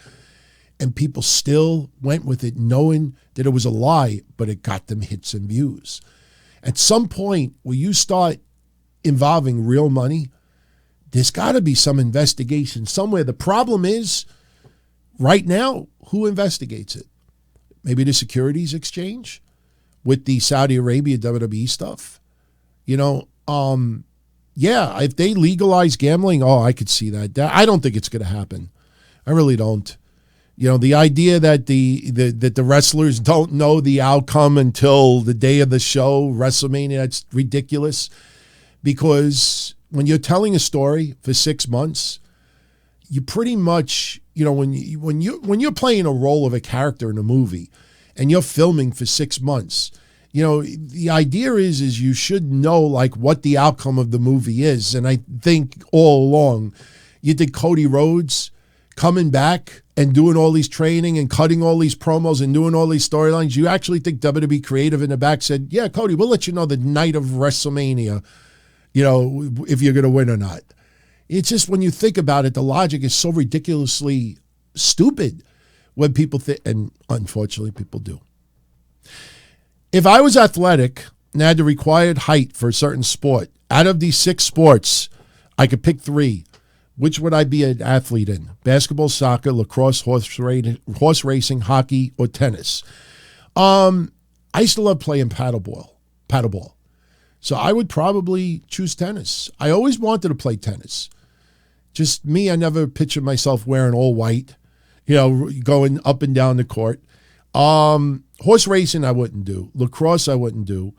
And people still went with it knowing that it was a lie, but it got them hits and views. At some point where you start involving real money, there's got to be some investigation somewhere. The problem is, right now, who investigates it? Maybe the Securities Exchange with the Saudi Arabia WWE stuff. You know, yeah, if they legalize gambling, oh, I could see that. I don't think it's going to happen. I really don't. You know, the idea that the wrestlers don't know the outcome until the day of the show, WrestleMania, that's ridiculous. Because when you're telling a story for 6 months, you pretty much, you know, when you're playing a role of a character in a movie and you're filming for 6 months, you know, the idea is you should know like what the outcome of the movie is. And I think all along, you did Cody Rhodes coming back and doing all these training and cutting all these promos and doing all these storylines. You actually think WWE creative in the back said, yeah, Cody, we'll let you know the night of WrestleMania, you know, if you're going to win or not. It's just when you think about it, the logic is so ridiculously stupid when people think, and unfortunately people do. If I was athletic and had the required height for a certain sport, out of these 6 sports, I could pick 3. Which would I be an athlete in? Basketball, soccer, lacrosse, horse racing, hockey, or tennis? I used to love playing paddleball. So I would probably choose tennis. I always wanted to play tennis. Just me, I never pictured myself wearing all white, you know, going up and down the court. Horse racing, I wouldn't do. Lacrosse, I wouldn't do.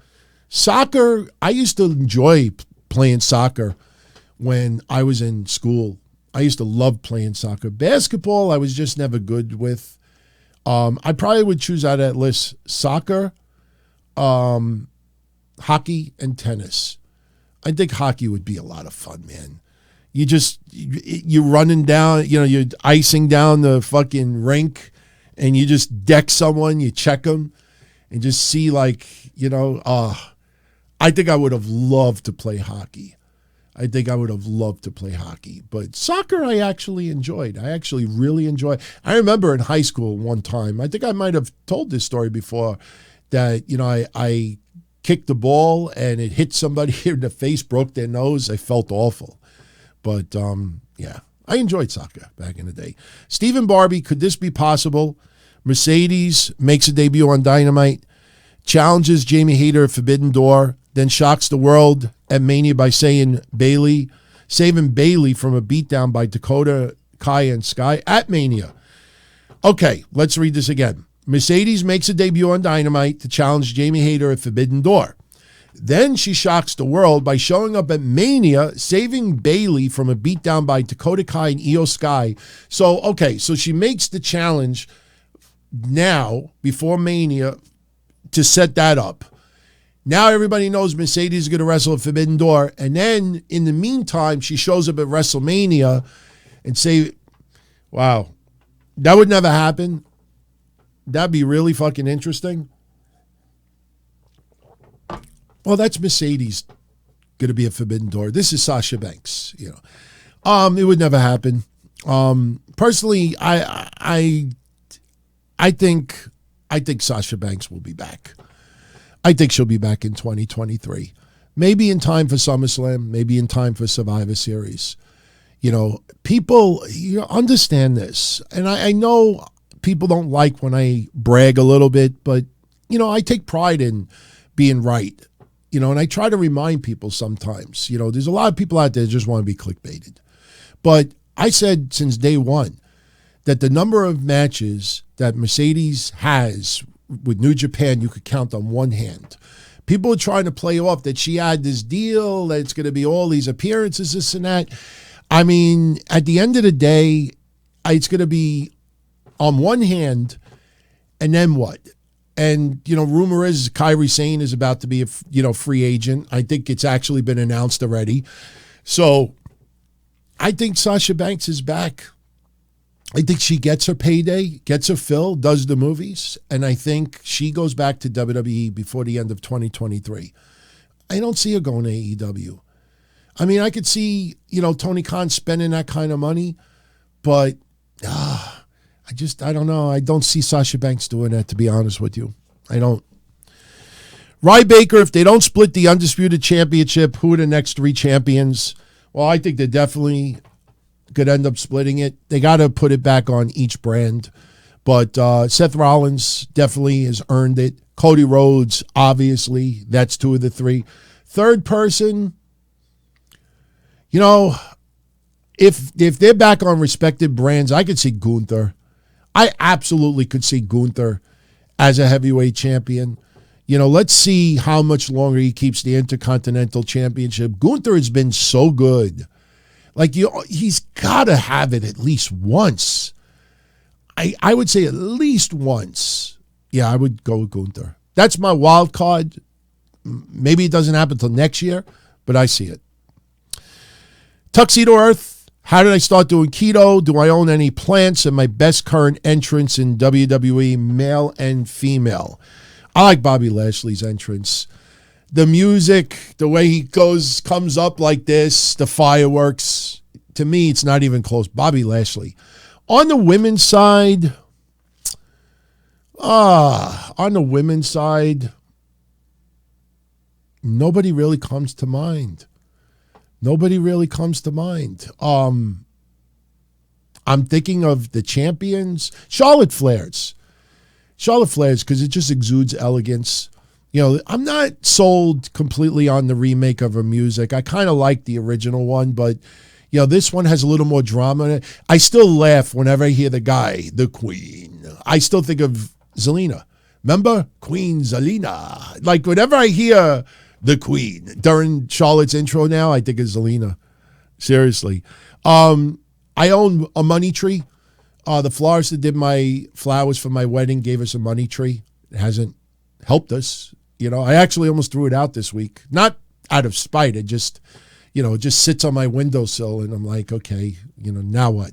Soccer, I used to enjoy playing soccer when I was in school. I used to love playing soccer. Basketball, I was just never good with. I probably would choose out of that list soccer, hockey, and tennis. I think hockey would be a lot of fun, man. You're running down, you know, you're icing down the fucking rink and you just deck someone, you check them and just see like, you know, I think I would have loved to play hockey. But soccer I actually enjoyed. I actually really enjoyed. I remember in high school one time, I think I might have told this story before, that, you know, I kicked the ball and it hit somebody in the face, broke their nose. I felt awful. But, yeah, I enjoyed soccer back in the day. Stephen Barbie, could this be possible? Mercedes makes a debut on Dynamite. challenges Jamie Hayter at Forbidden Door, then shocks the world at Mania by saving Bayley from a beatdown by Dakota, Kai, and Sky at Mania. Okay, let's read this again. Mercedes makes a debut on Dynamite to challenge Jamie Hayter at Forbidden Door. Then she shocks the world by showing up at Mania, saving Bayley from a beatdown by Dakota Kai and Io Sky. So she makes the challenge now, before Mania, to set that up. Now everybody knows Mercedes is going to wrestle at Forbidden Door. And then, in the meantime, she shows up at WrestleMania and say, wow, that would never happen. That'd be really fucking interesting. Well, that's Mercedes going to be a Forbidden Door. This is Sasha Banks, It would never happen. Personally, I think Sasha Banks will be back. I think she'll be back in 2023. Maybe in time for SummerSlam, maybe in time for Survivor Series. People, understand this. And I know people don't like when I brag a little bit, but, I take pride in being right. And I try to remind people sometimes, there's a lot of people out there that just want to be clickbaited. But I said since day one that the number of matches that Mercedes has with New Japan, you could count on one hand. People are trying to play off that she had this deal, that it's going to be all these appearances, this and that. I mean, at the end of the day, it's going to be on one hand, and then what? And, rumor is Kairi Sane is about to be a, free agent. I think it's actually been announced already. So I think Sasha Banks is back. I think she gets her payday, gets her fill, does the movies, and I think she goes back to WWE before the end of 2023. I don't see her going to AEW. I mean, I could see, Tony Khan spending that kind of money, but I don't know. I don't see Sasha Banks doing that, to be honest with you. I don't. Rye Baker, if they don't split the Undisputed Championship, who are the next three champions? Well, I think they definitely could end up splitting it. They got to put it back on each brand. But Seth Rollins definitely has earned it. Cody Rhodes, obviously. That's two of the three. Third person, if they're back on respected brands, I could see Gunther. I absolutely could see Gunther as a heavyweight champion. Let's see how much longer he keeps the Intercontinental Championship. Gunther has been so good. He's got to have it at least once. I would say at least once. Yeah, I would go with Gunther. That's my wild card. Maybe it doesn't happen until next year, but I see it. Tuxedo Earth. How did I start doing keto? Do I own any plants? And my best current entrance in WWE, male and female. I like Bobby Lashley's entrance. The music, the way he comes up like this, the fireworks. To me, it's not even close. Bobby Lashley. On the women's side, nobody really comes to mind. I'm thinking of the champions. Charlotte Flair's, because it just exudes elegance. I'm not sold completely on the remake of her music. I kind of like the original one, but, this one has a little more drama in it. I still laugh whenever I hear the guy, the Queen. I still think of Zelina. Remember? Queen Zelina. Whenever I hear the Queen during Charlotte's intro now, I think of Zelina. Seriously. I own a money tree. The florist that did my flowers for my wedding gave us a money tree. It hasn't helped us. I actually almost threw it out this week. Not out of spite. It just sits on my windowsill, and I'm like, okay, now what?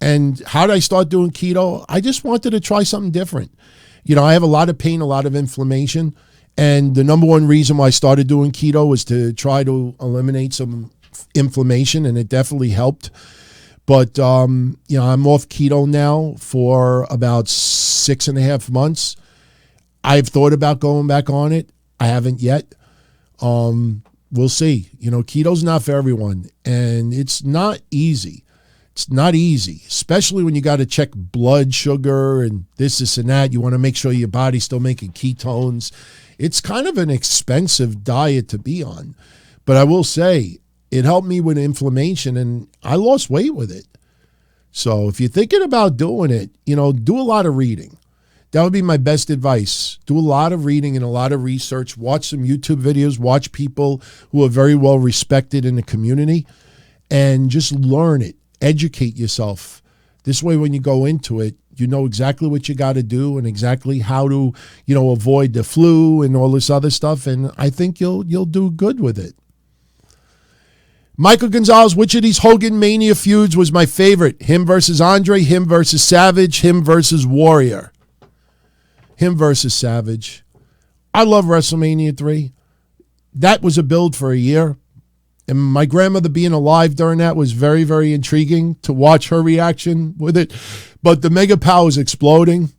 And how did I start doing keto? I just wanted to try something different. I have a lot of pain, a lot of inflammation. And the number one reason why I started doing keto was to try to eliminate some inflammation, and it definitely helped. But, I'm off keto now for about 6.5 months. I've thought about going back on it. I haven't yet. We'll see. Keto's not for everyone, and it's not easy It's not easy, especially when you got to check blood sugar and this and that. You want to make sure your body's still making ketones. It's kind of an expensive diet to be on. But I will say, it helped me with inflammation, and I lost weight with it. So if you're thinking about doing it, do a lot of reading. That would be my best advice. Do a lot of reading and a lot of research. Watch some YouTube videos. Watch people who are very well respected in the community, and just learn it. Educate yourself. This way, when you go into it, you know exactly what you got to do and exactly how to, avoid the flu and all this other stuff. And I think you'll do good with it. Michael Gonzalez, which of these Hogan Mania feuds was my favorite? Him versus Andre, him versus Savage, him versus Warrior. Him versus Savage. I love WrestleMania 3. That was a build for a year. And my grandmother being alive during that was very, very intriguing to watch her reaction with it. But the Mega Powers exploding,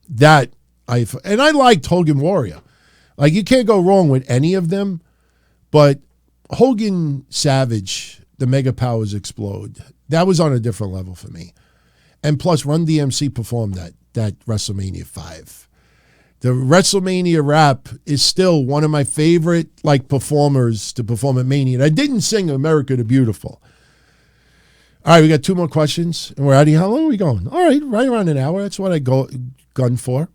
and I liked Hogan Warrior. Like, you can't go wrong with any of them. But Hogan Savage, the Mega Powers explode. That was on a different level for me. And plus, Run DMC performed that WrestleMania 5. The WrestleMania rap is still one of my favorite performers to perform at Mania. And I didn't sing America the Beautiful. All right, we got 2 more questions, and we're out of here. How long are we going? All right, right around an hour. That's what I gun for.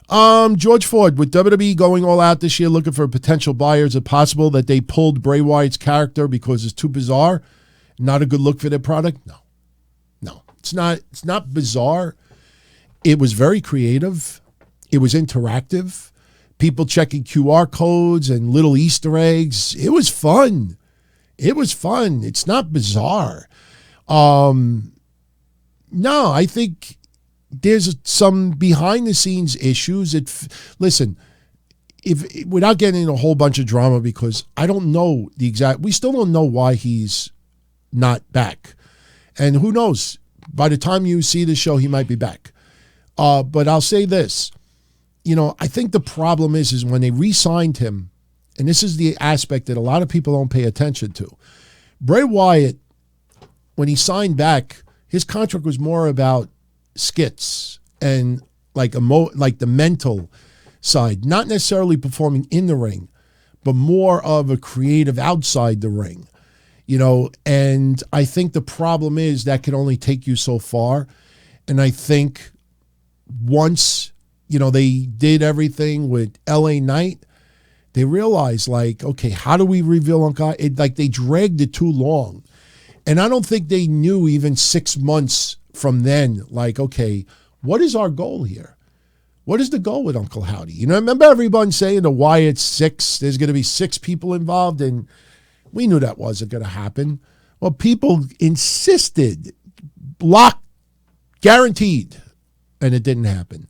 George Ford, with WWE going all out this year looking for potential buyers, is it possible that they pulled Bray Wyatt's character because it's too bizarre? Not a good look for their product? No. It's not bizarre. It was very creative. It was interactive. People checking QR codes and little Easter eggs. It was fun. It's not bizarre. No, I think there's some behind the scenes issues. Listen, without getting into a whole bunch of drama, because I don't know we still don't know why he's not back. And who knows, by the time you see the show, he might be back. But I'll say this. I think the problem is when they re-signed him, and this is the aspect that a lot of people don't pay attention to. Bray Wyatt, when he signed back, his contract was more about skits and like the mental side, not necessarily performing in the ring, but more of a creative outside the ring. And I think the problem is that can only take you so far. And I think once they did everything with LA Knight, they realized, okay, how do we reveal Uncle? They dragged it too long. And I don't think they knew even 6 months from then, okay, what is our goal here? What is the goal with Uncle Howdy? Remember everyone saying the Wyatt 6, there's going to be 6 people involved, and we knew that wasn't going to happen. Well, people insisted, block, guaranteed, and it didn't happen.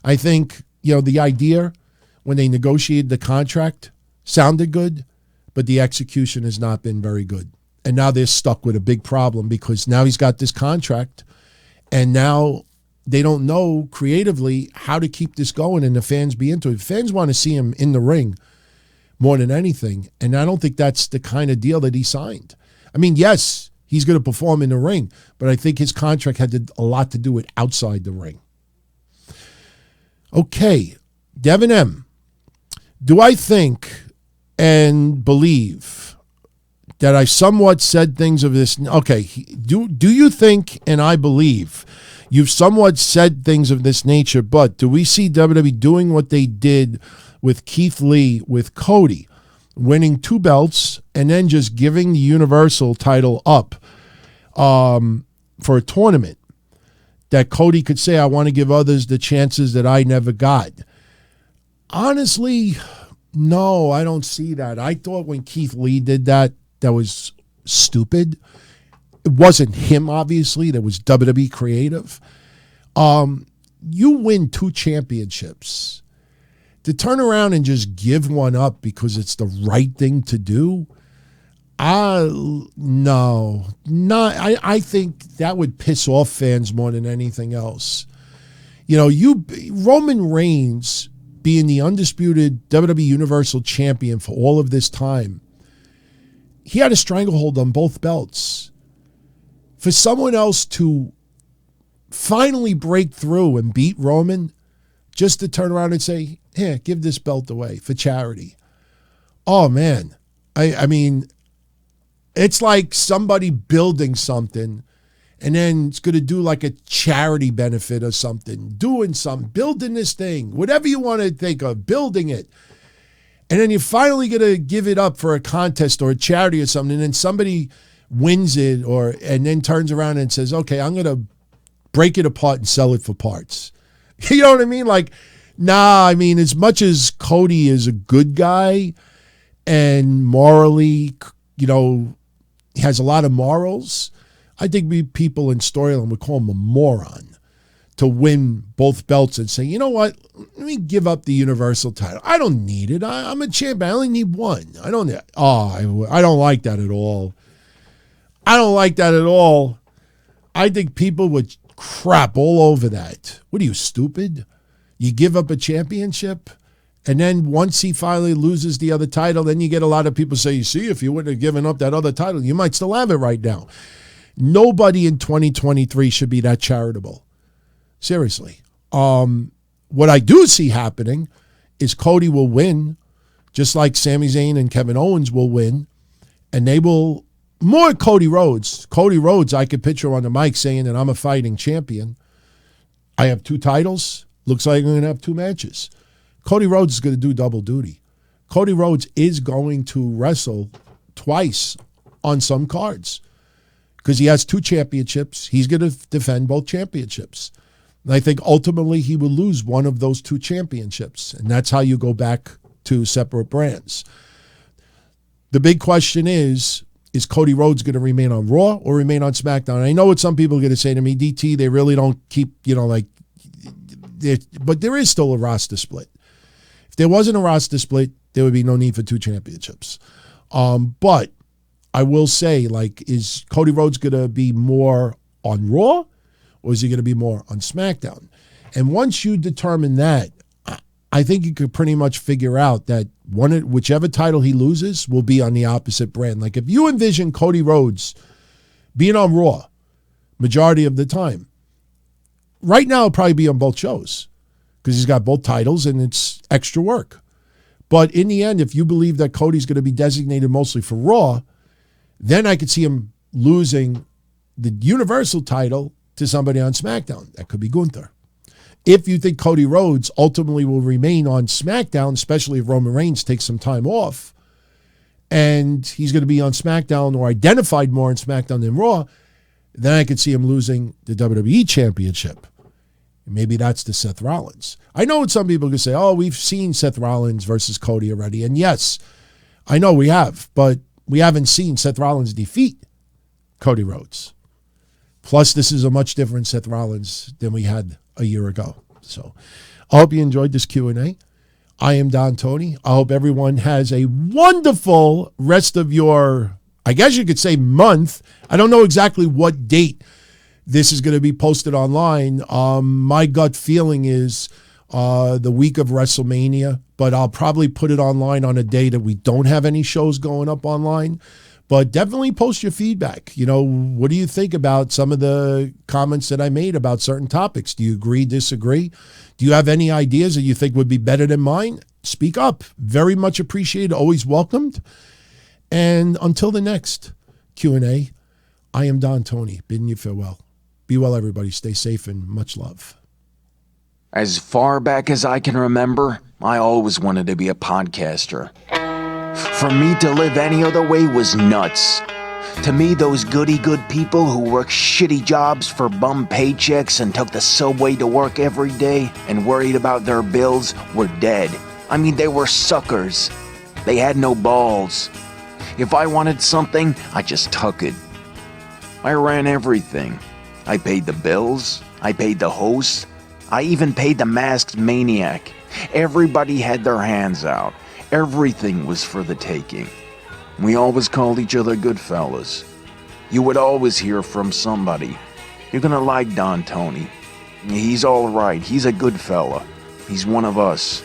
I think, the idea when they negotiated the contract sounded good, but the execution has not been very good. And now they're stuck with a big problem because now he's got this contract, and now they don't know creatively how to keep this going and the fans be into it. Fans want to see him in the ring more than anything, and I don't think that's the kind of deal that he signed. I mean, yes, he's going to perform in the ring, but I think his contract had a lot to do with outside the ring. Okay, Devin M. Do I think and believe that I somewhat said things of this? Okay, do you think and I believe you've somewhat said things of this nature, but do we see WWE doing what they did with Keith Lee with Cody, winning 2 belts and then just giving the Universal title up for a tournament? That Cody could say, I want to give others the chances that I never got. Honestly, no, I don't see that. I thought when Keith Lee did that was stupid. It wasn't him, obviously. That was WWE creative. You win 2 championships. To turn around and just give one up because it's the right thing to do, no. I think that would piss off fans more than anything else. Roman Reigns being the undisputed WWE Universal Champion for all of this time, he had a stranglehold on both belts For someone else to finally break through and beat Roman, just to turn around and say, here, give this belt away for charity. Oh, man. I mean, it's like somebody building something and then it's going to do like a charity benefit or something, doing something, building this thing, whatever you want to think of, building it. And then you're finally going to give it up for a contest or a charity or something, and then somebody wins it and then turns around and says, okay, I'm going to break it apart and sell it for parts. You know what I mean? Like, nah, I mean, as much as Cody is a good guy and morally, you know, he has a lot of morals, I think people in storyline would call him a moron to win both belts and say, you know what, let me give up the Universal title. I don't need it. I'm a champion. I only need one. I don't like that at all. I don't like that at all. I think people would crap all over that. What are you, stupid? You give up a championship, and then once he finally loses the other title, then you get a lot of people say, you see, if you wouldn't have given up that other title, you might still have it right now. Nobody in 2023 should be that charitable. Seriously. What I do see happening is Cody will win, just like Sami Zayn and Kevin Owens will win, and they will, more Cody Rhodes. Cody Rhodes, I could picture on the mic saying that I'm a fighting champion. I have 2 titles. Looks like I'm going to have 2 matches. Cody Rhodes is going to do double duty. Cody Rhodes is going to wrestle twice on some cards because he has 2 championships. He's going to defend both championships. And I think ultimately he will lose one of those 2 championships. And that's how you go back to separate brands. The big question is Cody Rhodes going to remain on Raw or remain on SmackDown? And I know what some people are going to say to me, DT, they really don't keep, but there is still a roster split. If there wasn't a roster split, there would be no need for 2 championships. But I will say, is Cody Rhodes going to be more on Raw or is he going to be more on SmackDown? And once you determine that, I think you could pretty much figure out that whichever title he loses will be on the opposite brand. Like if you envision Cody Rhodes being on Raw majority of the time, right now it'll probably be on both shows because he's got both titles and it's extra work. But in the end, if you believe that Cody's going to be designated mostly for Raw, then I could see him losing the Universal title to somebody on SmackDown. That could be Gunther. If you think Cody Rhodes ultimately will remain on SmackDown, especially if Roman Reigns takes some time off, and he's going to be on SmackDown or identified more on SmackDown than Raw, then I could see him losing the WWE Championship. Maybe that's to Seth Rollins. I know what some people can say, we've seen Seth Rollins versus Cody already. And yes, I know we have, but we haven't seen Seth Rollins defeat Cody Rhodes. Plus, this is a much different Seth Rollins than we had a year ago. So I hope you enjoyed this Q&A. I am Don Tony. I hope everyone has a wonderful rest of your, I guess you could say, month. I don't know exactly what date this is going to be posted online. My gut feeling is the week of WrestleMania, but I'll probably put it online on a day that we don't have any shows going up online. But definitely post your feedback. What do you think about some of the comments that I made about certain topics? Do you agree, disagree? Do you have any ideas that you think would be better than mine? Speak up. Very much appreciated. Always welcomed. And until the next Q&A, I am Don Tony, bidding you farewell. Be well, everybody. Stay safe and much love. As far back as I can remember, I always wanted to be a podcaster. For me to live any other way was nuts. To me, those goody-good people who worked shitty jobs for bum paychecks and took the subway to work every day and worried about their bills were dead. I mean, they were suckers. They had no balls. If I wanted something, I just took it. I ran everything. I paid the bills. I paid the hosts. I even paid the masked maniac. Everybody had their hands out. Everything was for the taking. We always called each other good fellas. You would always hear from somebody. You're gonna like Don Tony. He's all right. He's a good fella. He's one of us.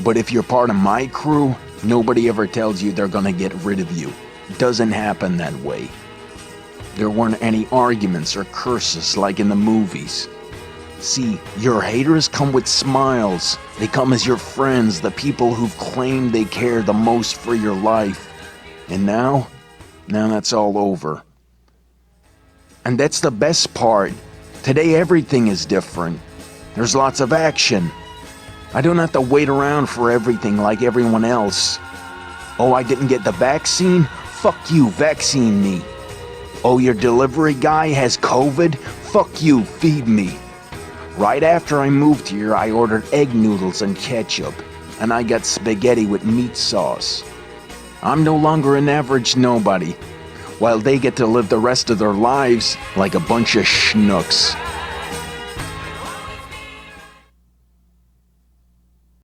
But if you're part of my crew, nobody ever tells you they're gonna get rid of you. It doesn't happen that way. There weren't any arguments or curses like in the movies. See, your haters come with smiles. They come as your friends, the people who've claimed they care the most for your life. And now that's all over. And that's the best part. Today everything is different. There's lots of action. I don't have to wait around for everything like everyone else. Oh, I didn't get the vaccine? Fuck you, vaccine me. Oh, your delivery guy has COVID? Fuck you, feed me. Right after I moved here, I ordered egg noodles and ketchup, and I got spaghetti with meat sauce. I'm no longer an average nobody, while they get to live the rest of their lives like a bunch of schnooks.